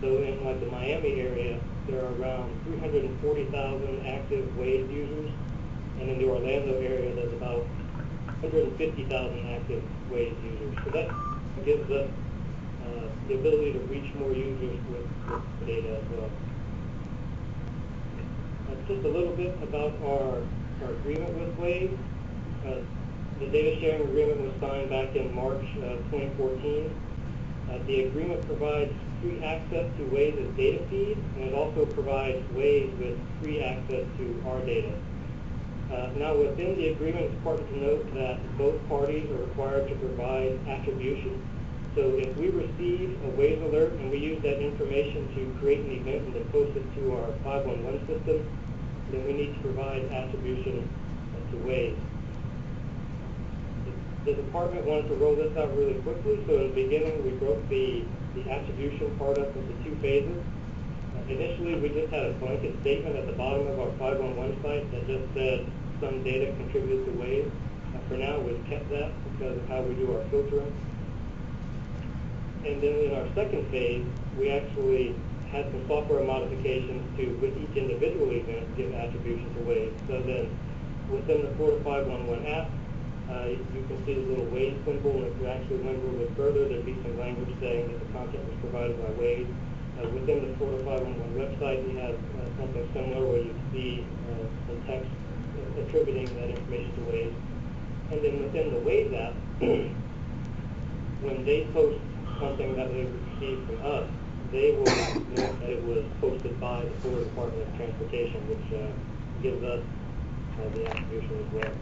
So in like the Miami area, there are around 340,000 active Wave users, and in the Orlando area, there's about 150,000 active Wave users. So that gives us the ability to reach more users with data as well. Just a little bit about our agreement with Wave. The data sharing agreement was signed back in March of 2014. The agreement provides free access to Waze's data feed, and it also provides Waze with free access to our data. Now, within the agreement, it's important to note that both parties are required to provide attribution. So if we receive a Waze alert and we use that information to create an event and then post it to our 511 system, then we need to provide attribution to Waze. The department wanted to roll this out really quickly, so in the beginning we broke the attribution part up into two phases. Initially, we just had a blanket statement at the bottom of our 511 site that just said some data contributed to Waze. For now, we've kept that because of how we do our filtering. And then in our second phase, we actually had some software modifications to, with each individual event, give attribution to Waze. So then within the Florida 511 app, you can see the little Waze symbol, and if you actually went a little bit further, there'd be some language saying that the content was provided by Waze. Within the Florida 511 website, we have something similar where you see some text attributing that information to Waze. And then within the Waze app, when they post something that they receive from us, they will note that it was posted by the Florida Department of Transportation, which gives us the attribution as well.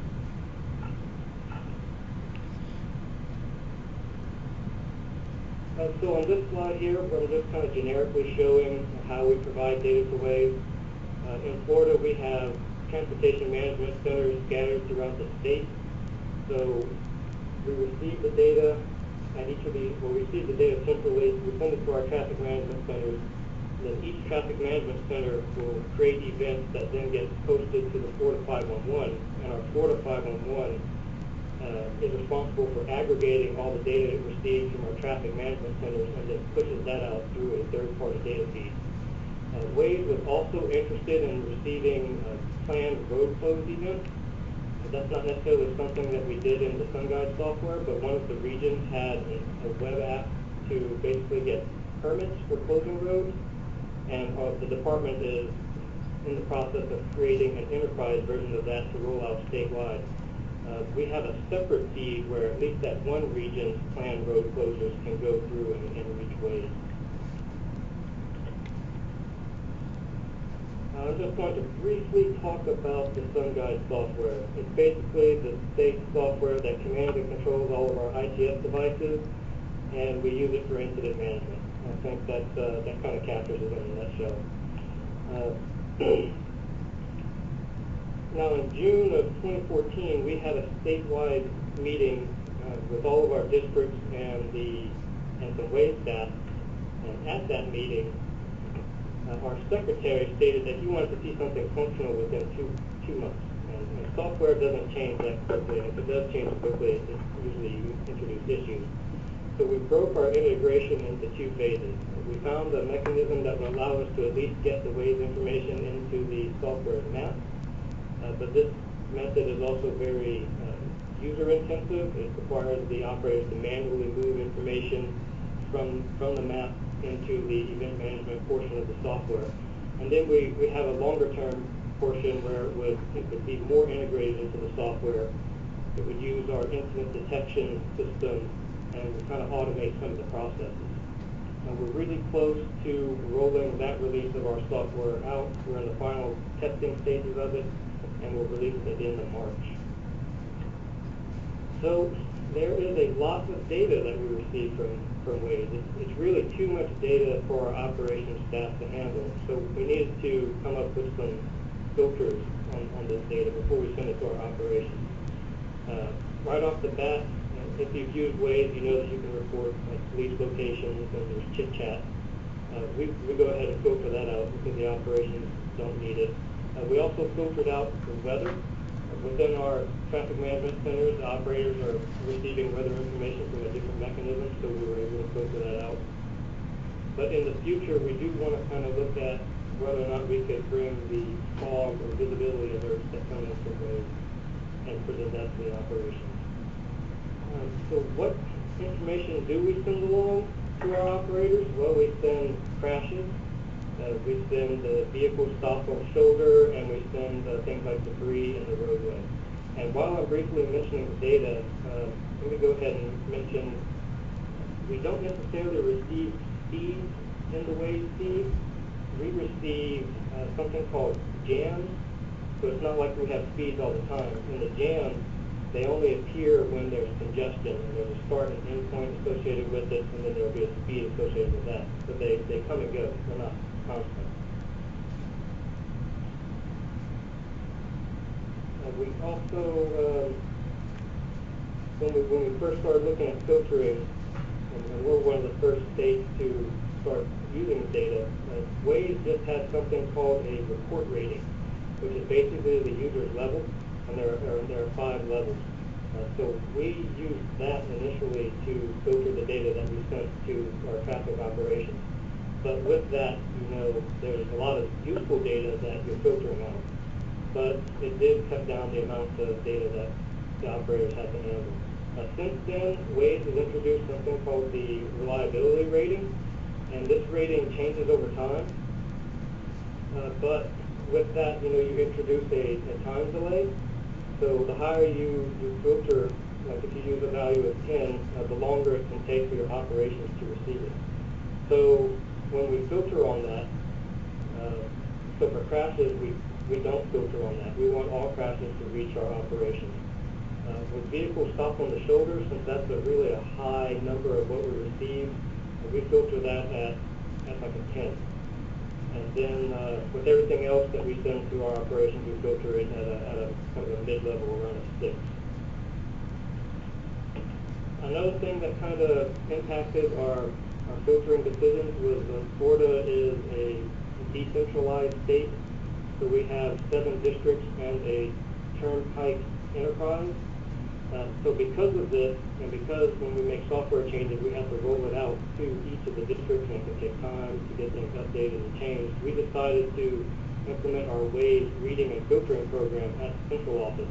So on this slide here, I'm just kind of generically showing how we provide data to Waze. In Florida, we have transportation management centers scattered throughout the state. So we receive the data at each of these, we receive the data centrally, we send it to our traffic management centers. Then each traffic management center will create events that then get posted to the Florida 511, and our Florida 511 is responsible for aggregating all the data it receives from our traffic management centers and then pushes that out through a third-party data feed. Waze was also interested in receiving planned road close events. That's not necessarily something that we did in the SunGuide software, but one of the regions had a web app to basically get permits for closing roads, and the department is in the process of creating an enterprise version of that to roll out statewide. We have a separate feed where at least that one region's planned road closures can go through and reach Waze. I'm just going to briefly talk about the SunGuide software. It's basically the state software that commands and controls all of our ITS devices, and we use it for incident management. I think that kind of captures it in a nutshell. Now, in June of 2014, we had a statewide meeting with all of our districts and some Waze staff, and at that meeting, our secretary stated that he wanted to see something functional within two months. And software doesn't change that quickly, and if it does change quickly, it usually introduces issues. So we broke our integration into two phases. We found a mechanism that would allow us to at least get the Waze information into the software map. But this method is also very user-intensive. It requires the operators to manually move information from the map into the event management portion of the software. And then we have a longer-term portion where it would be more integrated into the software. It would use our incident detection system and kind of automate some of the processes. And we're really close to rolling that release of our software out. We're in the final testing stages of it, and we'll release it at the end of March. So there is a lot of data that we receive from Waze. It's really too much data for our operations staff to handle. So we needed to come up with some filters on this data before we send it to our operations. Right off the bat, if you've used Waze, you know that you can report like police locations and there's chit-chat. We go ahead and filter that out because the operations don't need it. We also filtered out the weather. Within our traffic management centers, the operators are receiving weather information from a different mechanism, so we were able to filter that out. But in the future, we do want to kind of look at whether or not we could bring the fog or visibility alerts that come in from Waze and present that to the operations. So what information do we send along to our operators? Well, we send crashes. We send vehicles stopped on shoulder, and we send things like debris in the roadway. And while I'm briefly mentioning the data, let me go ahead and mention we don't necessarily receive speeds in the Waze feed. We receive something called jams. So it's not like we have speeds all the time. In the jams, they only appear when there's congestion, and there's a start and end point associated with it, and then there'll be a speed associated with that. But they come and go. They're not constant. We also, when we first started looking at filtering, and we're one of the first states to start using the data, Waze just had something called a report rating, which is basically the user's level, and there are 5 levels. So we used that initially to filter the data that we sent to our traffic operations. But with that, there's a lot of useful data that you're filtering out. But it did cut down the amount of data that the operators had to handle. Since then, Waze has introduced something called the reliability rating, and this rating changes over time. But with that, you introduce a time delay. So the higher you filter, like if you use a value of 10, the longer it can take for your operations to receive it. So when we filter on that, so for crashes, we don't filter on that. We want all crashes to reach our operations. When vehicles stop on the shoulder, since that's really a high number of what we receive, we filter that at like a 10. And then with everything else that we send to our operations, we filter it at a kind of a mid-level, around a 6. Another thing that kind of impacted our filtering decisions was Florida is a decentralized state. So we have 7 districts and a turnpike enterprise. So because of this, and because when we make software changes, we have to roll it out to each of the districts, and it can take time to get things updated and changed, we decided to implement our Waze reading and filtering program at the central office.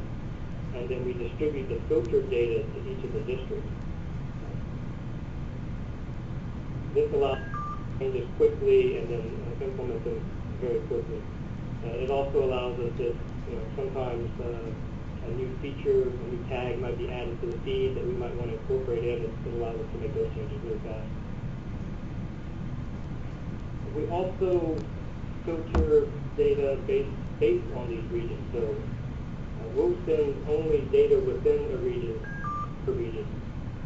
And then we distribute the filtered data to each of the districts. This allows changes quickly and then implement them very quickly. It also allows us if, sometimes a new feature, a new tag might be added to the feed that we might want to incorporate in. It allows us to make those changes really fast. We also filter data based on these regions. So we'll send only data within a region per region.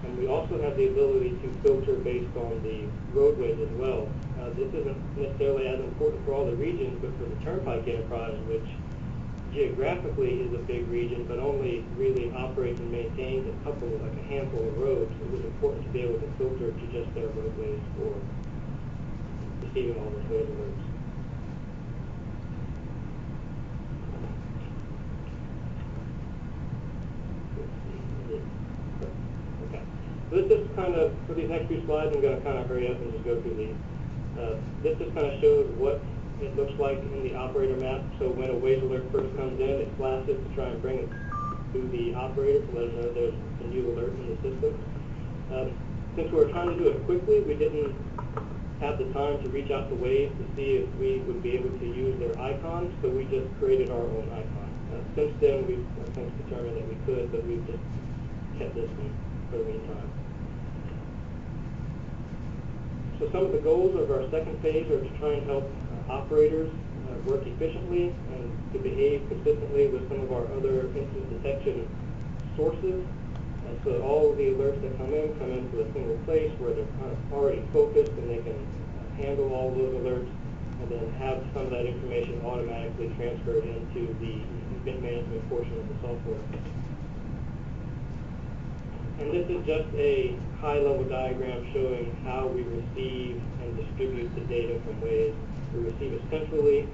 And we also have the ability to filter based on the roadways as well. This isn't necessarily as important for all the regions, but for the turnpike enterprise, which geographically is a big region, but only really operates and maintains a handful of roads, it was important to be able to filter to just their roadways for receiving all those Waze alerts. Okay. So this just kind of, for these next few slides, I'm going to kind of hurry up and just go through these. This just kind of shows what it looks like in the operator map. So when a Waze alert first comes in, it flashes to try and bring it to the operator to let them know there's a new alert in the system. Since we were trying to do it quickly, we didn't have the time to reach out to Waze to see if we would be able to use their icon, so we just created our own icon. Since then, we've since determined that we could, but we've just kept this one for the meantime. So some of the goals of our second phase are to try and help operators work efficiently and to behave consistently with some of our other incident detection sources. So all of the alerts that come into a single place where they're kind of already focused and they can handle all those alerts and then have some of that information automatically transferred into the event management portion of the software. And this is just a high-level diagram showing how we receive and distribute the data from Waze. We receive it centrally.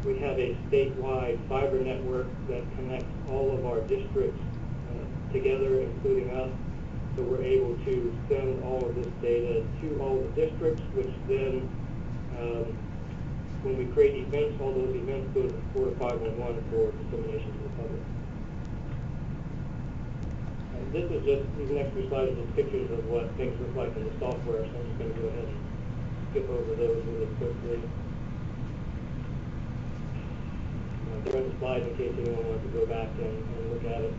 We have a statewide fiber network that connects all of our districts together, including us. So we're able to send all of this data to all the districts, which then, when we create events, all those events go to 4-511 for dissemination to the public. This is just, these next few slides are just pictures of what things look like in the software, so I'm just going to go ahead and skip over those really quickly. There are the slides in case anyone wants to go back and look at it.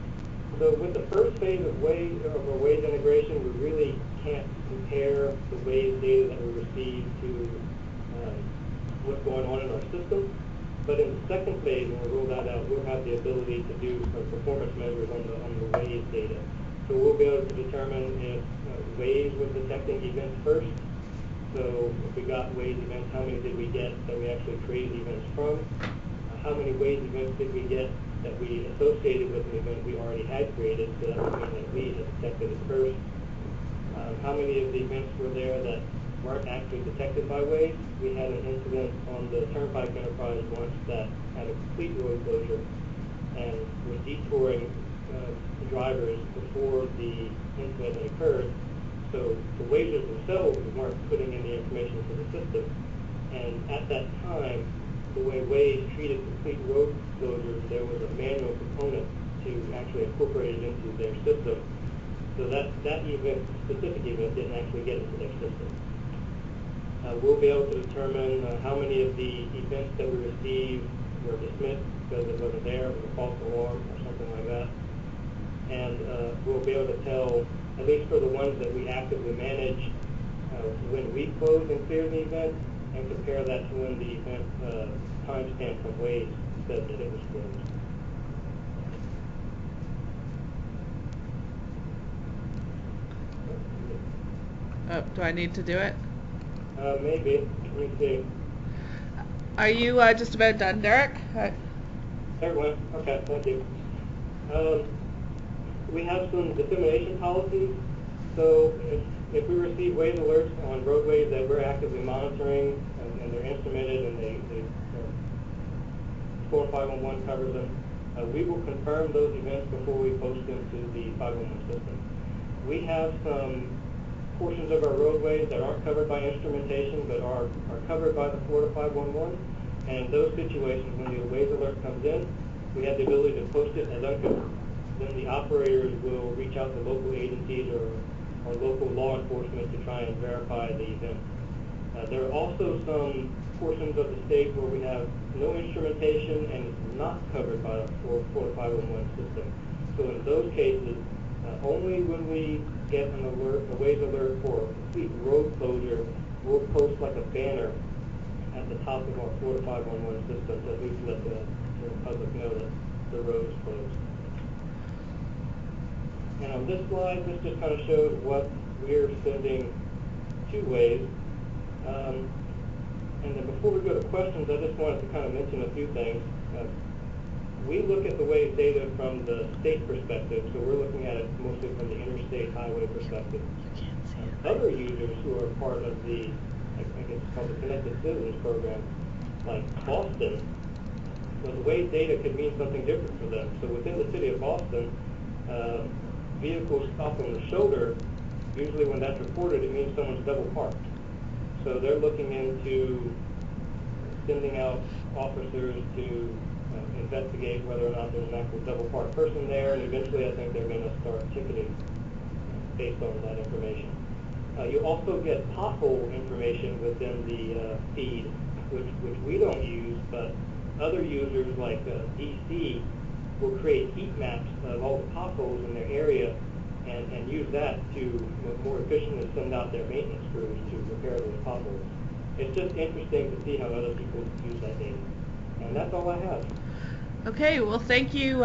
So with the first phase of our Waze integration, we really can't compare the Waze data that we receive to what's going on in our system. But in the second phase, when we roll that out, we'll have the ability to do some performance measures on the Waze data. So we'll be able to determine if Waze was detecting events first. So if we got Waze events, how many did we get that we actually created events from? How many Waze events did we get that we associated with an event we already had created? So that would mean that we had detected it first. How many of the events were there that weren't actually detected by Waze? We had an incident on the Turnpike Enterprise once that had a complete road closure and was detouring drivers before the incident had occurred. So the Wazers themselves weren't putting in the information to the system. And at that time, the way Waze treated complete road closures, there was a manual component to actually incorporate it into their system. So that event, specific event, didn't actually get into their system. We'll be able to determine how many of the events that we received were dismissed because it wasn't there, it was a false alarm or something like that. And we'll be able to tell, at least for the ones that we actively manage, when we closed and cleared the event, and compare that to when the event timestamp from Waze said that it was closed. Do I need to do it? Maybe. Let me see. Are you just about done, Derek? Everyone, okay, thank you. We have some dissemination policies. So if we receive Waze alerts on roadways that we're actively monitoring and they're instrumented and they 4511 covers them, we will confirm those events before we post them to the 511 system. We have some portions of our roadways that aren't covered by instrumentation but are covered by the Florida 511. And in those situations, when the Waze alert comes in, we have the ability to post it as uncovered. Then the operators will reach out to local agencies or local law enforcement to try and verify the event. There are also some portions of the state where we have no instrumentation and it's not covered by the Florida 511 system. So in those cases, only when we get an alert, a Waze alert for a complete road closure, we'll post like a banner at the top of our Florida 511 system to at least let the public know that the road is closed. And on this slide, this just kind of shows what we're sending to Waze. And then before we go to questions, I just wanted to kind of mention a few things. We look at the Waze data from the state perspective, so we're looking at it mostly from the interstate highway perspective. Other users who are part of the, I guess it's called the Connected Citizens program, like Boston, well, the Waze data could mean something different for them. So within the city of Boston, vehicles stopped on the shoulder, usually when that's reported, it means someone's double parked. So they're looking into sending out officers to investigate whether or not there's an actual double parked person there, and eventually I think they're going to start ticketing based on that information. You also get pothole information within the feed, which we don't use, but other users like DC will create heat maps of all the potholes in their area and use that to more efficiently send out their maintenance crews to repair those potholes. It's just interesting to see how other people use that data. And that's all I have. Okay, well thank you,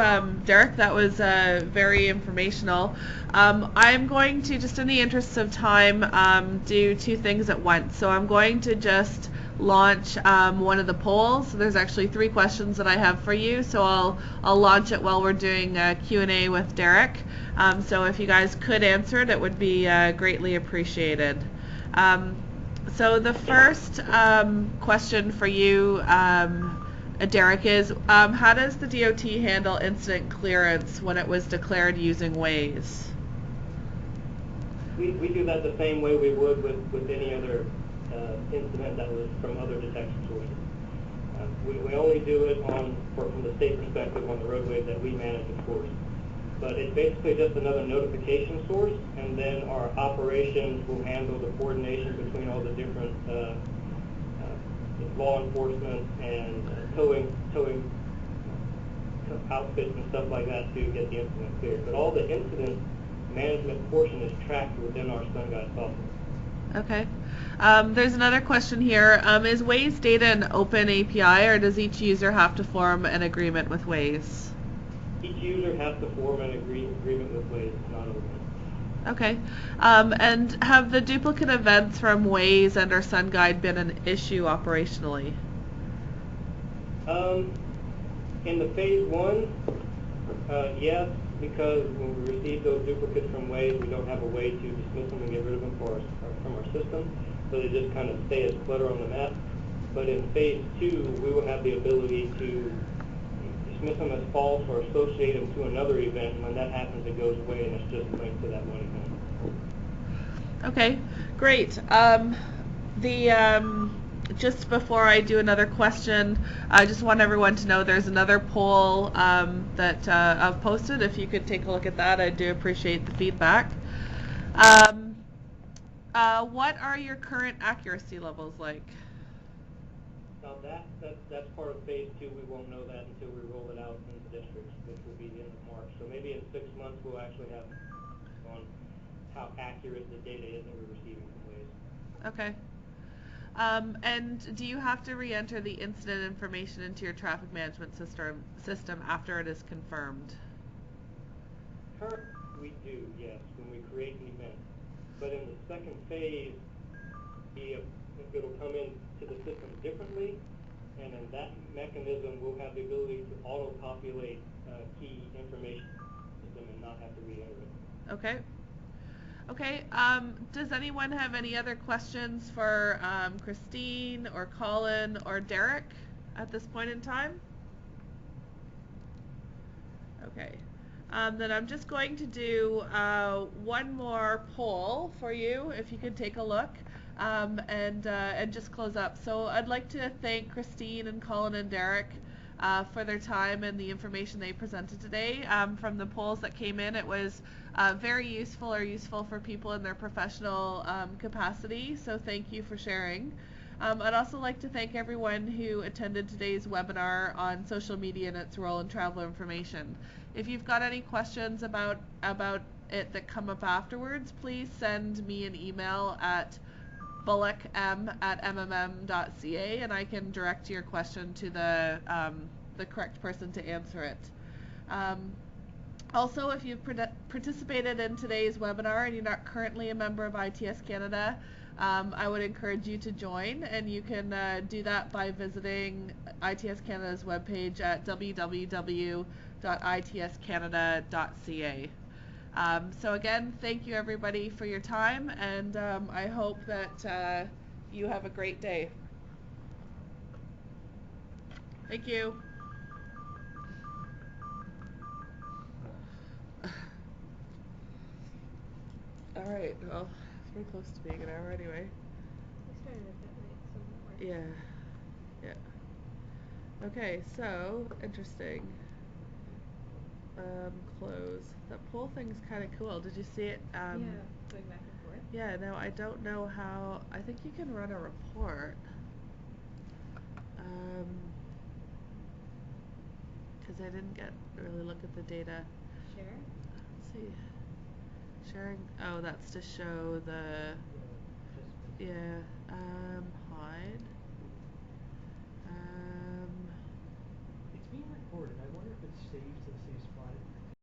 Derek. That was very informational. I'm going to, just in the interest of time, do two things at once. So I'm going to just launch one of the polls. There's actually 3 questions that I have for you, so I'll launch it while we're doing Q&A with Derek. So if you guys could answer it, it would be greatly appreciated. So the first question for you, Derek, is how does the DOT handle incident clearance when it was declared using Waze? We do that the same way we would with any other incident that was from other detection sources. We only do it from the state perspective on the roadways that we manage, of course. But it's basically just another notification source, and then our operations will handle the coordination between all the different law enforcement and towing outfits and stuff like that to get the incident cleared. But all the incident management portion is tracked within our SunGuide software. Okay. There's another question here. Is Waze data an open API, or does each user have to form an agreement with Waze? Each user has to form an agreement with Waze. It's not open. Okay. And have the duplicate events from Waze and our SunGuide been an issue operationally? In the phase 1, yes, because when we receive those duplicates from Waze, we don't have a way to dismiss them and get rid of them from our system, so they just kind of stay as clutter on the map. But in phase 2, we will have the ability to dismiss them as false or associate them to another event. When that happens, it goes away and it's just linked to that one event. Okay, great. Just before I do another question, I just want everyone to know there's another poll that I've posted. If you could take a look at that, I do appreciate the feedback. What are your current accuracy levels like? Now that's part of phase 2. We won't know that until we roll it out in the districts, which will be the end of March. So maybe in 6 months we'll actually have on how accurate the data is that we're receiving from Waze. Okay. And do you have to re-enter the incident information into your traffic management system after it is confirmed? Currently we do, yes, when we create an event. But in the second phase, it'll come into the system differently, and in that mechanism we'll have the ability to auto-populate key information in the system and not have to re-enter it. Okay. Okay, does anyone have any other questions for Christine or Colin or Derek at this point in time? Okay, then I'm just going to do one more poll for you, if you could take a look, and just close up. So I'd like to thank Christine and Colin and Derek for their time and the information they presented today. From the polls that came in, it was very useful for people in their professional capacity, so thank you for sharing. I'd also like to thank everyone who attended today's webinar on social media and its role in traveler information. If you've got any questions about it that come up afterwards, please send me an email at bullockm@mmm.ca, and I can direct your question to the correct person to answer it. Also, if you've participated in today's webinar and you're not currently a member of ITS Canada, I would encourage you to join, and you can do that by visiting ITS Canada's webpage at www.itscanada.ca. So again, thank you everybody for your time, and I hope that you have a great day. Thank you. All right, well, it's pretty close to being an hour anyway. We started a bit late, so that works. Yeah. Okay, so interesting. Close. That poll thing's kind of cool. Did you see it? Yeah, going back and forth. Yeah, no, I don't know how. I think you can run a report. Because I didn't really look at the data. Share? Let's see. Sharing. Oh, that's to show the. Yeah. Hide. It's being recorded. I wonder if it's saved